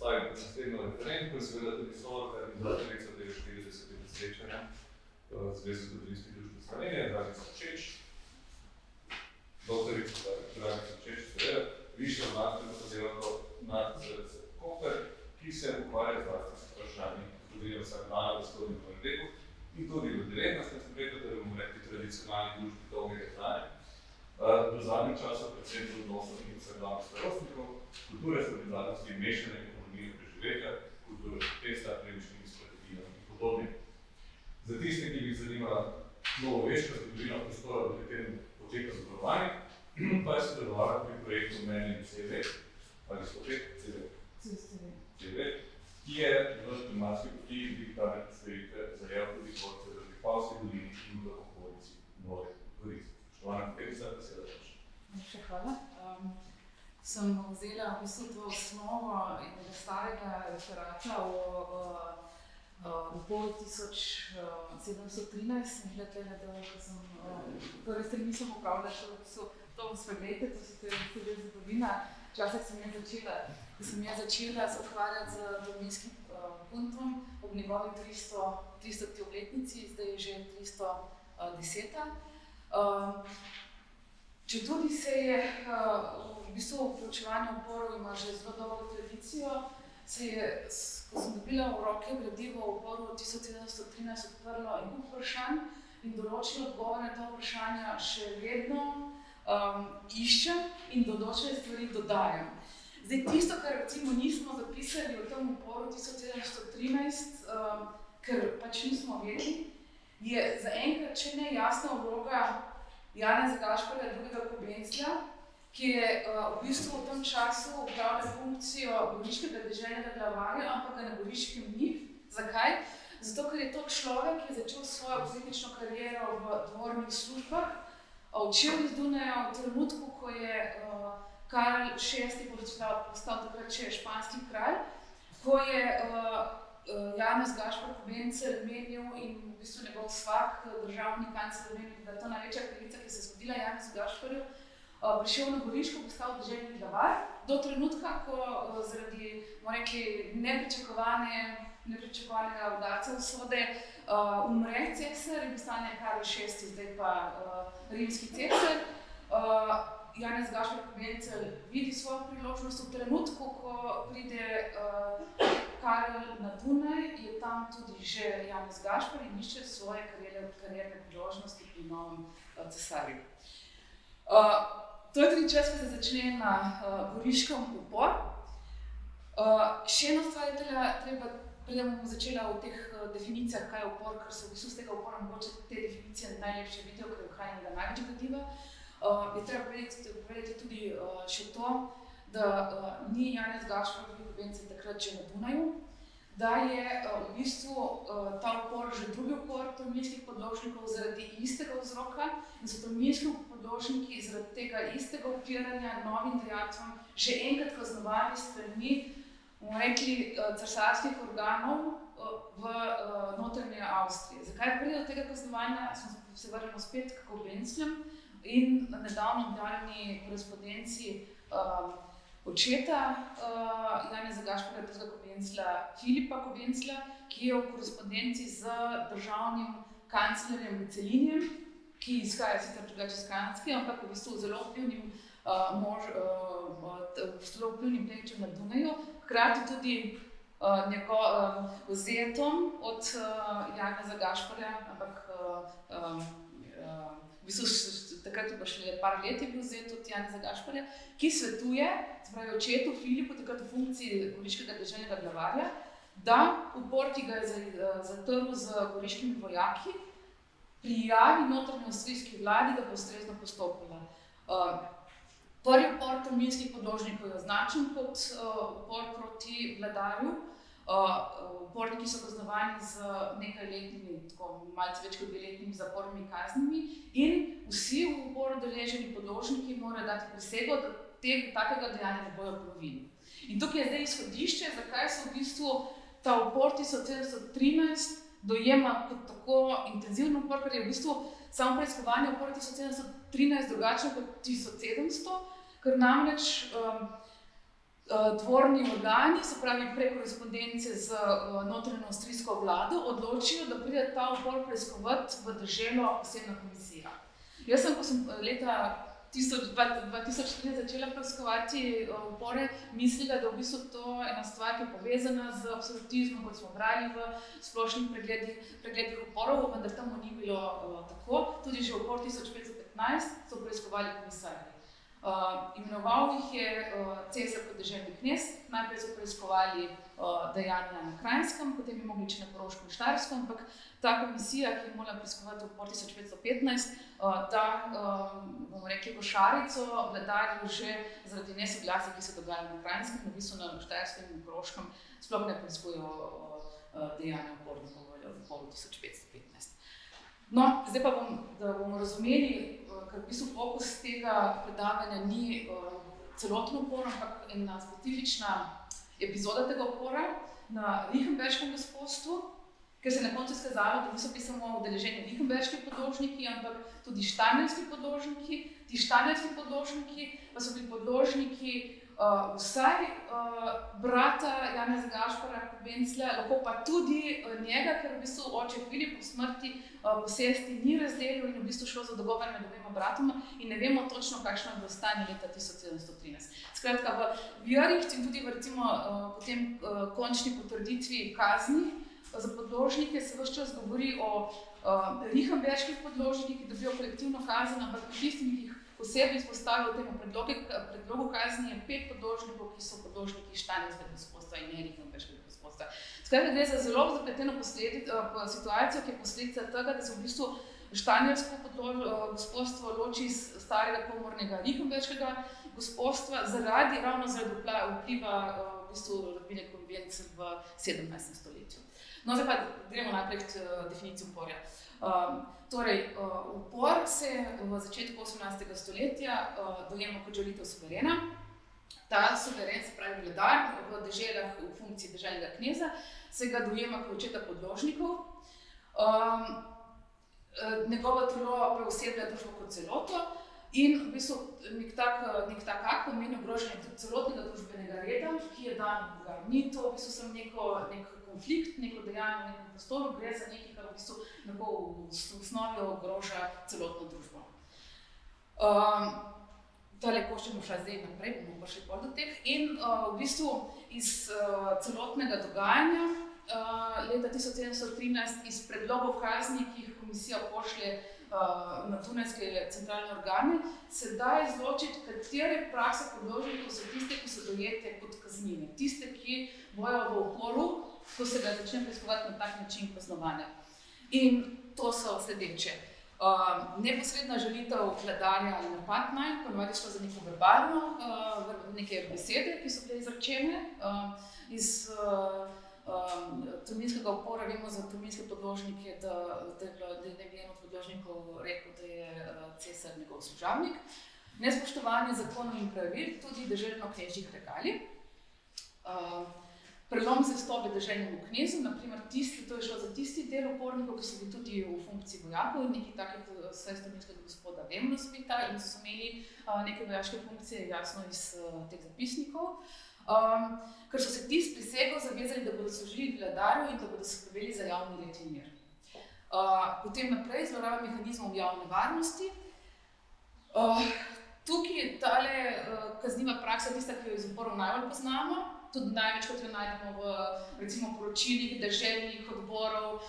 predstaviti naslednjo referentko in seveda tudi soorganizatorica tega 40. srečanja Zveze zgodovinskih družb Slovenije, Dragica Čeč, doktorica Dragica Čeč, seveda, višjo znanstveno sodelavko na ZRC Koper, ki se ukvarja zlasti s vprašanji zgodovine vsakdana v vzhodnem veku in tudi v 19. stoletju, da bomo rekli tradicionalni družbi dolgega trajanja. Do zadnjih časov predvsem z odnosom in vsakdanjih starostnikov, kulture solidarnosti, mešane ekonomije preživetja, kulture protesta, premišljenih strategij in podobne. Za tiste, ki bi jih zanimala novoveška zgodovina prostora, v katerem poteka zborovanje, pa je sodelovala pri projektu Merlin CV, ali spopet CV, ki je v tematski poti digitalne predstavitve zajel tudi tvorce v Vipavski dolini in v okolici Nove Gorice. Spoštovana Petrica, da se da več. Še hvala. Sem vzela v bistvu to osnovo enega starega referata o pol 1713 in gledala, da sem torej se nisem upravljala, da so to svetlete, to se tudi zgodovina. Včasih sem začela se ukvarjati z dominskim puntom ob njegovi 300. obletnici, zdaj je že 310. Četudi se je v bistvu vključevanje oporov ima že zelo dolgo tradicijo, se je, ko sem dobila v roke gradivo o oporu 1713 odprlo in vprašanj in določila odgovore na ta vprašanja še vedno iščem in določene stvari dodajam. Zdaj, tisto, kar recimo nismo zapisali v tem oporu 1713, ker pač nismo vedeli, je zaenkrat še ne jasna vloga Janeza Gašperja II. Kobenclja, ki je v bistvu v tem času opravljal funkcijo goriškega deželnega glavarja, ampak ga na Goriškem ni. Zakaj? Zato, ker je to človek, ki je začel svojo politično kariero v dvornih službah, odšel iz Dunaja v trenutku, ko je Karl VI. Postal takrat še španski kralj, ko je Janez Gašper Kobencel menil in v bistvu njegov svak, državni kancler menil, da je to največja krivica, ki se je zgodila Janezu Gašperju, prišel na Goriško, postal deželni glavar, do trenutka, ko zaradi, bomo rekli, nepričakovanega udarca usode umre cesar in postane Karl VI., zdaj pa rimski cesar. Janez Gašper Kobencel vidi svojo priložnost v trenutku, ko pride Karl na Dunaj, je tam tudi že Janez Gašper in išče svoje karierne priložnosti pri novem cesarju. To je tudi čas, ko se začne na Goriškem upor. Še eno stvar je treba, preden bomo začela v teh definicijah, kaj je upor, ker se v bistvu z tega upora mogoče te definicije najlepše vidijo, ker je ohranjenega največ gradiva. Je treba povedati tudi še to, da ni Janez Gašper Kobencel takrat že na Dunaju, da je v bistvu ta upor že drugi upor tolminskih podložnikov zaradi istega vzroka in so tolminski podložniki zaradi tega istega upiranja novim dajatvam že enkrat kaznovani strani, bomo rekli, cesarskih organov v notranje Avstrije. Zakaj pride do tega kaznovanja? Smo se vrnili spet k Kobencljem in nedavno objavljeni korespondenci očeta Janeza Gašperja II. Kobencla, Filipa Kobencla, ki je v korespondenci z državnim kanclerjem Vicelinijem, ki izhaja sicer drugače iz Kanadske, ampak v bistvu zelo vplivnim plemičem na Dunaju, hkrati tudi vzetom od Janeza Gašperja, ampak v bistvu takrat je pa šele par let je bil vzet od Janeza Gašperja, ki svetuje, se pravi očetu Filipu, takrat v funkciji goriškega deželnega glavarja, da upor, ki ga je zatrl z goriškimi vojaki, prijavi notranji avstrijski vladi, da bo ustrezno postopila. Prvi upor tolminskih podložnikov je označen kot upor proti vladarju. Uporniki so kaznovani z nekajletnimi, tako malce več kot 2-letnimi zapornimi kaznimi in vsi v uporu udeleženi podložniki morajo dati prisego, da takega dejanja ne bojo ponovili. In tukaj je zdaj izhodišče, zakaj se v bistvu ta upor 1713 dojema kot tako intenziven upor, ker je v bistvu samo preiskovanje upora 1713 drugačno kot 1700, ker namreč dvorni organi, se pravi prek korespondence z notranjo avstrijsko vlado, odločijo, da pride ta upor preiskovati v deželo posebna komisija. Jaz sem, ko sem leta 2003 začela preiskovati upore, mislila, da v bistvu to ena stvar, ki je povezana z absolutizmom, kot smo brali v splošnih pregledih uporov, vendar temu ni bilo tako. Tudi že upor 1515 so preiskovali komisarji. Imenoval jih je Cezar kot deželni knez, najprej so preiskovali dejanja na Kranjskem, potem bi mogli iti na Koroško in Štajersko, ampak ta komisija, ki je morala preiskovati upor 1515, da, bomo rekli, košarico vladarjev že zaradi nesoglasja, ki se dogajajo na Kranjskem, v bistvu na Štajerskem in Koroškem, sploh ne preiskujejo dejanja upornikov v uporu 1515. No, zdaj pa da bomo razumeli, ker v bistvu fokus tega predavanja ni celotno upor, ampak ena specifična epizoda tega upora na Riefenberškem gospodstvu, ker se je na koncu izkazalo, da niso bili samo udeleženi riefenberški podložniki, ampak tudi štajerski podložniki. Ti štajerski podložniki pa so bili podložniki vsaj brata Janeza Gašpara Kobencla, lahko pa tudi njega, ker v bistvu oče Filip po smrti posesti ni razdelil in v bistvu šlo za dogovor med obema bratoma in ne vemo točno, kakšno je bilo stanje leta 1713. Skratka, v Vjericht in tudi v recimo potem končni potrditvi kazni za podložnike se ves čas govori o riefenberških podložnikih, ki dobijo kolektivno kazen, ampak tistimi, ki jih posebej izpostavil v tem predlogu kazni je 5 podložnikov, ki so podložniki štajerskega gospodstva in ne riefenberškega gospodstva. Skratka, gre za zelo zapleteno situacijo, ki je posledica tega, da se v bistvu štajersko gospodstvo loči iz starega komornega riefenberškega gospodstva ravno zaradi vpliva v bistvu rodbine Kobencel v 17. stoletju. No, zdaj pa gremo naprej k definiciji uporja. Torej, upor se v začetku 18. stoletja dojema kot žalitev suverena. Ta suveren, se pravi vladar v deželah v funkciji deželnega kneza, se ga dojema kot očeta podložnikov. Njegovo telo preoseblja družbo kot celoto in v bistvu nek tak akt pomeni ogrožanje celotnega družbenega reda, ki je dan Boga. Ni to v bistvu samo nek konflikt, neko dejanje v nekem prostoru, gre za nekaj, kar v bistvu v osnovi ogroža celotno družbo. Tale koščemo šla zdaj naprej, bomo pa še bolj do teh. In v bistvu iz celotnega dogajanja leta 1713 iz predlogov kazni, ki jih komisija pošlje na dunajske centralne organe, se da izločiti, katere prakse podložnikov so tiste, ki so dojete kot kaznjive. Tiste, ki bojo v uporu, ko se ga začne preiskovati na tak način kaznovane. In to so sledeče. Neposredna žalitev vladarja ali napad nanj, ponavadi šlo za neko verbalno, neke besede, ki so bile izrečene. Iz tolminskega upora vemo za tolminske podložnike, da je en od podložnikov rekel, da je cesar njegov služabnik. Nespoštovanje zakonov in pravil, tudi deželno-knežjih regalij. Prelom zvestobe deželnemu knezu, naprimer to je šlo za tisti del upornikov, ki so bili tudi v funkciji vojakov in nekaj takih tolminskega gospoda Vemnosvita in so imeli neke vojaške funkcije, jasno iz teh zapisnikov. Ker so se ti s prisego zavezali, da bodo služili vladarju in da bodo skrbeli za javni red in mir. Potem naprej zloraba mehanizmov javne varnosti. Tukaj tale kazniva praksa je tista, ki jo iz uporov najbolj poznamo. Tudi največkrat jo najdemo v recimo poročilih deželnih odborov,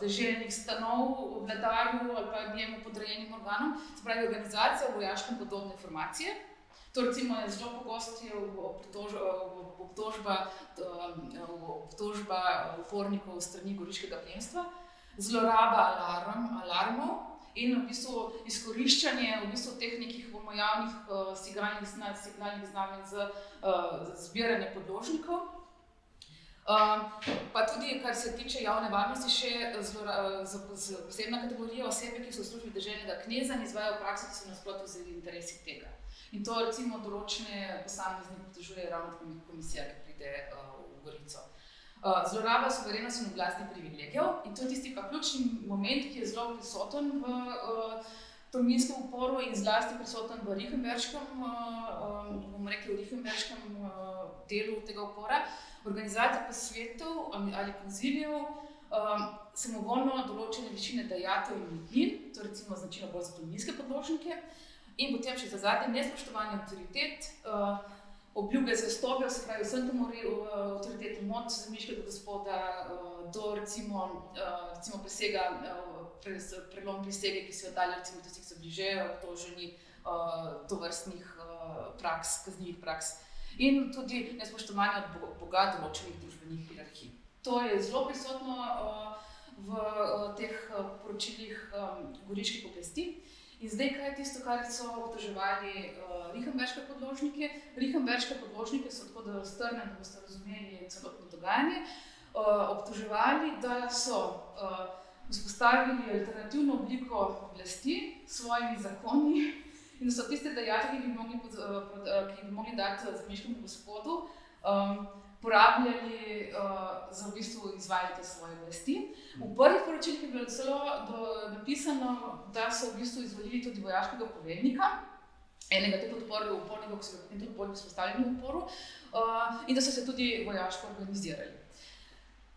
deželnih stanov vladarju ali pa njemu podrejenim organom, se pravi organizacija vojaške podobne formacije. To recimo je zelo pogosto obtožba upornikov strani goriškega plemstva, zloraba alarmov in v bistvu izkoriščanje v bistvu teh nekih javnih signalnih znamenj za zbiranje podložnikov. Pa tudi, kar se tiče javne varnosti, še posebna kategorija osebe, ki so v službi deželnega kneza in izvajajo prakse, ki so v nasprotju z interesi tega. In to recimo določene posameznike obtožuje ravno komisija, ki pride v Gorico. Zloraba suverenosti in oblastnih privilegijev in to je tisti pa ključni moment, ki je zelo prisoten v tolminskem uporu in zlasti prisoten v Rickenberškem, bomo rekli v Rickenberškem delu tega upora, organizator posvetov ali konzilijev samovoljno določene višine dajatev in lipnin, to recimo značilno bolj za tolminske podložnike, in potem še za zadnje nespoštovanje avtoritet, obljube zvestobe, se pravi vsem temu avtoritetom od zemljiškega gospoda do recimo presega, prelom prisege, ki se oddalja recimo tistih, ki so bliže obtoženi tovrstnih praks, kaznivih praks, in tudi nespoštovanje od Boga določenih družbenih hierarhij. To je zelo prisotno v teh poročilih goriških oblasti. In zdaj, kaj je tisto, kar so obtoževali Rickenberške podložnike? Rickenberške podložnike so, tako da strnem, da boste razumeli celotno dogajanje, obtoževali, da so vzpostavili alternativno obliko oblasti s svojimi zakoni in da so tiste dajatve, ki bi mogli dati zemljiškemu gospodu, porabljali za v bistvu izvajati svoje oblasti. V prvih poročilih je bilo celo napisano, da so v bistvu izvolili tudi vojaškega poveljnika, enega tudi upornika, ki so ga potem tudi bolj vzpostavljeni v uporu, in da so se tudi vojaško organizirali.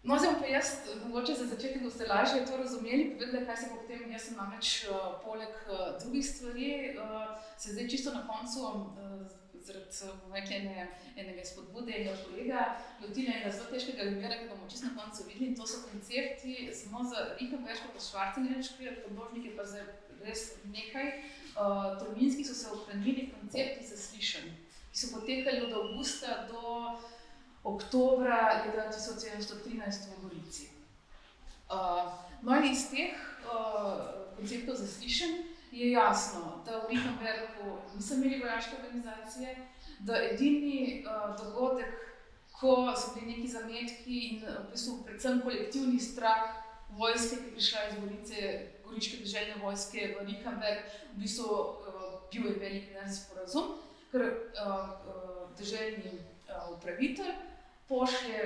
No, zdaj bom pa jaz, mogoče za začetek boste lažje to razumeli, povedali, kaj se bo potem, jaz sem namreč poleg drugih stvari, se zdaj čisto na koncu, zaradi enega spodbude enega kolega, lotila enega zelo težkega primera, ki ga bomo čisto na koncu videli, in to so koncepti samo za Rickenberške pa Schwarzenberške podložnike, pa za res nekaj tolminskih so se ohranili koncepti zaslišanj, ki so potekali od avgusta do oktobra leta 1713 v Gorici. No in iz teh konceptov zaslišanj je jasno, da v Rickenbergu niso imeli vojaške organizacije, da edini dogodek, ko so bili neki zametki in v bistvu predvsem kolektivni strah vojske, ki je prišla iz Gorice, goriške deželne vojske v Rickenberg, v bistvu bil je velik nesporazum, ker deželni upravitelj pošlje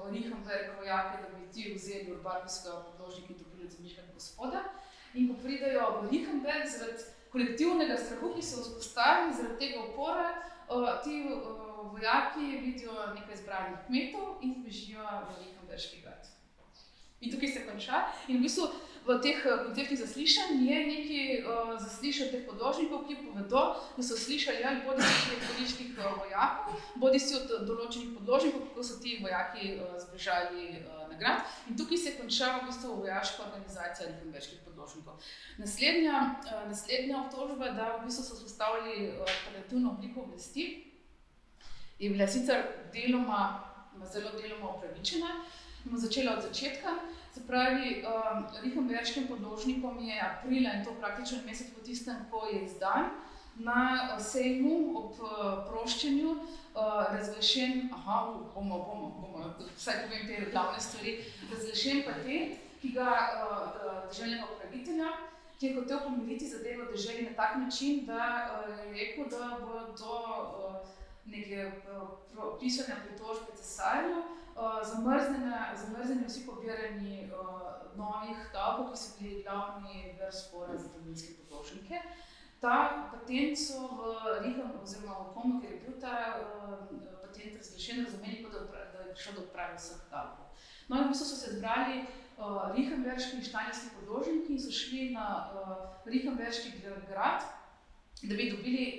v Rickenberg vojake, da bi ti vzeli urbarskega podložnika in dobili zemljiškega gospoda. In ko pridejo v Rickenberg zaradi kolektivnega strahu, ki se vzpostavi zaradi tega upora, ti vojaki vidijo nekaj zbranih kmetov in bežijo v Rickenberški grad. In tukaj se konča. In v bistvu v teh konceptih zaslišanj je nekaj zaslišanj teh podložnikov, ki povedo, da so slišali ali bodisi od goriških vojakov, bodisi od določenih podložnikov, kako so ti vojaki zbežali na grad. In tukaj se konča v bistvu vojaška organizacija Rickenberških podložnikov. Naslednja obtožba, da v bistvu so vzpostavili alternativno obliko oblasti, je bila sicer zelo deloma upravičena. Bomo začela od začetka. Se pravi, Rickenberškim podložnikom je aprila, in to praktično mesec po tistem, ko je izdan, na sejmu ob proščenju razglašen, vsaj povem te glavne stvari, razglašen patent, ki ga deželnega upravitelja, ki je hotel pomiriti zadevo deželi na tak način, da je rekel, da bo do neke pisanja pritožbe cesarju zamrznjeni vsi pobirani novih davkov, ki so bili glavni vir spora za tolminske podložnike. Ta patent so v komu, ker je bil ta patent razglašen, razumeli, da je prišlo do odprave vseh davkov. No in v bistvu so se zbrali Rickenberški in štanjerski podložniki in so šli na Rickenberški grad, da bi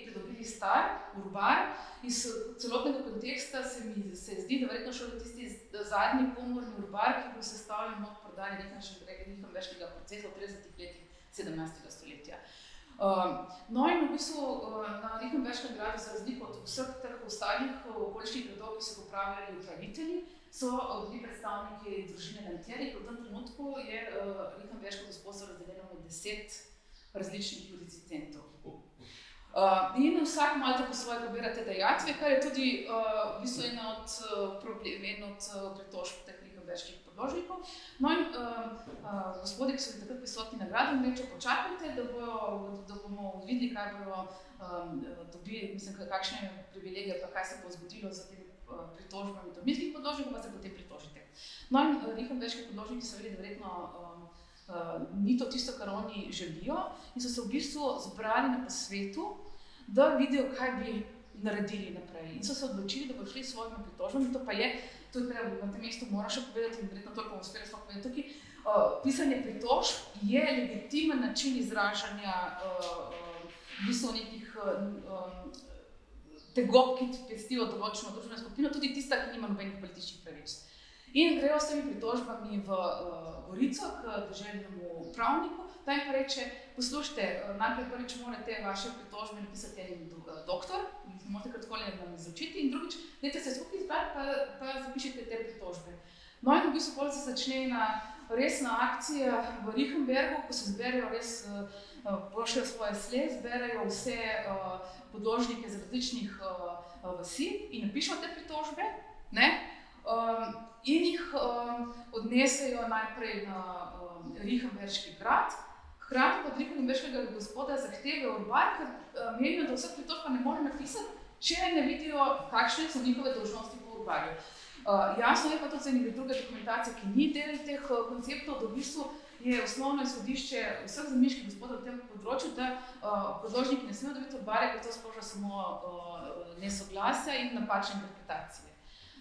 pridobili star urbar. Iz celotnega konteksta se zdi, da verjetno šel tisti zadnji komorni urbar, ki je bil sestavljen od prodaje Rickenberškega procesa v 30 letih 17. stoletja. No in v bistvu na Rickenberškem gradu, za razliko od vseh teh ostalih okoliških gradov, ki so ga upravljali upravitelji, so bili predstavniki družine rentierjev. V tem trenutku je Rickenberško gospodstvo razdeljeno med 10 različnih jurisdikcentov. In vsak malo po svoje pobira te dajatve, kar je tudi v bistvu ena od pritožb teh Rickenberških podložnikov. No in gospodi, ki so bili takrat prisotni na gradu, reče, počakajte, da bomo videli, kaj bojo dobili, kakšne privilegije, pa kaj se bo zgodilo z temi pritožbami tolminskih podložnikov, pa se potem pritožite. No in Rickenberški podložniki so vedeli, da verjetno ni to tisto, kar oni želijo, in so se v bistvu zbrali na posvetu, da vidijo, kaj bi naredili naprej. In so se odločili, da bo šli s svojimi pritožbami, to pa je, to je treba na tem mestu moram še povedati in verjetno toliko uspeli smo povedati tukaj, pisanje pritožb je legitimen način izražanja v bistvu nekih tegob, ki pestijo določeno družbeno skupino, tudi tista, ki nima nobenih političnih pravic. In grejo s temi pritožbami v Gorico, k deželnemu pravniku, ta jim pa reče, poslušajte, najprej prvič morate vaše pritožbe napisati en doktor, jih morate kratkoli nam izročiti, in drugič, dajte se skupaj izbrati, pa zapišite te pritožbe. No in v bistvu potem se začne ena resna akcija v Riefenbergu, ko se zberejo res, pošljajo svoje sled, zberejo vse podložnike z različnih vasi in napišejo te pritožbe, ne? In jih odnesejo najprej na Riefenberški grad, hkrati pa od Riefenberškega gospoda zahtevajo urbar, ker menijo, da vseh pritožb ne more napisati, če ne vidijo, kakšne so njihove dolžnosti po urbarju. Jasno je pa tudi za neke druge dokumentacije, ki ni del teh konceptov, da v bistvu je osnovno izhodišče vseh zemljiških gospodov v tem področju, da podložniki ne smejo dobiti urbarja, ker to sproža samo nesoglasja in napačne interpretacije.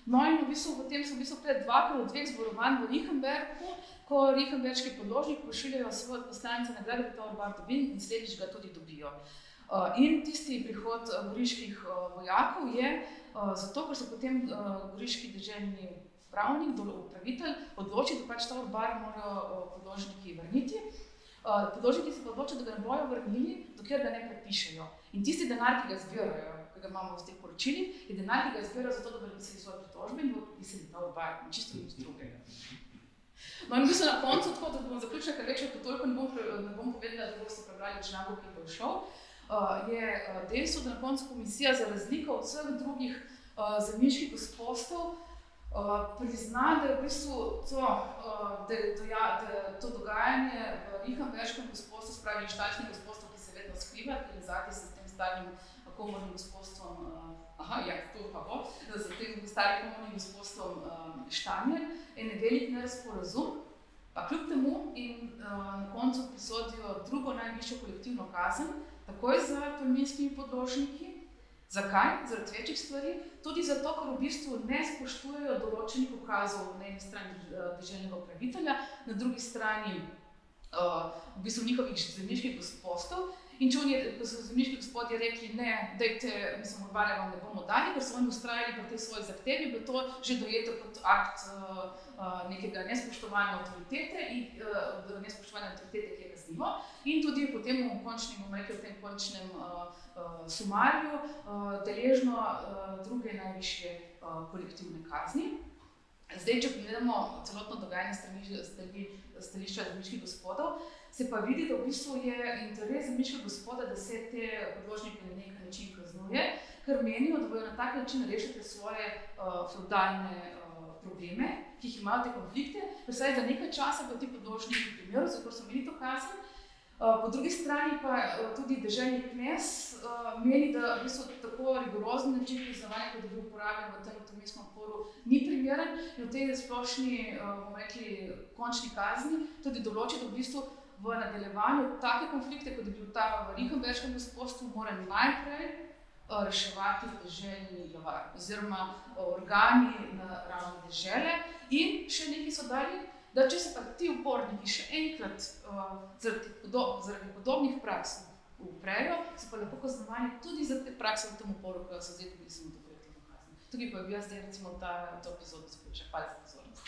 No in v bistvu potem so v bistvu pred dveh zborovanj v Riefenbergu, ko Riefenberški podložniki pošiljajo svoje poslance na grad, da bi ta urbar dobili in sledič ga tudi dobijo. In tisti prihod goriških vojakov je zato, ker se potem goriški deželni pravnik, upravitelj, odloči, da pač ta urbar morajo podložniki vrniti. Podložniki se pa odločijo, da ga ne bojo vrnili, dokler ga ne prepišejo. In tisti denar, ki ga zbirajo, ki ga imamo v teh poročilih, je denar, ki ga zbirajo zato, da bodo napisali svoje pritožbe in bodo napisali ta urbar, čisto nič drugega. No in v bistvu na koncu, tako da bom zaključila, ker večer, ko toliko ne bom povedala, da boste prebrali članek, ki bo šel, je dejstvo, da na koncu komisija za razliko od vseh drugih zemljiških gospodstv prizna, da je v bistvu to dogajanje v Riefenberškem gospodstvu, spravi štačni gospodstv, ki se vedno skriva, ker je zadnji s tem starim komornim gospodstvom, s tem starim komornim gospodstvom Štanjer, en velik nerazporazum, pa kljub temu in na koncu prisodijo drugo najvišjo kolektivno kazen, takoj za tolminskimi podložniki. Zakaj? Zaradi večjih stvari. Tudi zato, ker v bistvu ne spoštujejo določenih ukazov na eni strani deželnega upravitelja, na drugi strani v bistvu njihovih zemljiških gospodstv. In če so zemljiški gospodje rekli, ne, dajte, mislim, urbarja vam ne bomo dali, ker so oni ustrajali pri tej svoji zahtevi, bi to že dojeto kot akt nekega nespoštovanja avtoritete, ki je kaznivo. In tudi potem v končnem sumarju deležno druge najvišje kolektivne kazni. Zdaj, če pogledamo celotno dogajanje stališča zemljiških gospodov, se pa vidi, da v bistvu je interes zemljiškega gospoda, da se te podložnike na nek način kaznuje, ker menijo, da bodo na tak način rešiti svoje fevdalne probleme, ki jih imajo te konflikte, vsaj za nekaj časa bodo ti podložniki v primeru, zato so imeli to kazen. Po drugi strani pa tudi deželni knez meni, da v bistvu tako rigorozni način priznavanja, kot je bil uporabljen v tem tolminskem odporu, ni primeren in v tej splošni, bomo rekli, končni kazni tudi določi, da v bistvu v nadaljevanju take konflikte, kot je bil ta v Riefenberškem gospodstvu, mora najprej reševati deželni glavar oziroma organi na ravni dežele. In še nekaj so dali, da če se pa ti uporniki še enkrat zaradi podobnih praks uprejo, so pa lahko kaznovani tudi za te prakse v tem uporu, ki so zdaj tudi samo to kolektivno kazni. Tukaj pa bi jaz zdaj recimo to epizodo zaključila. Hvala za pozornost.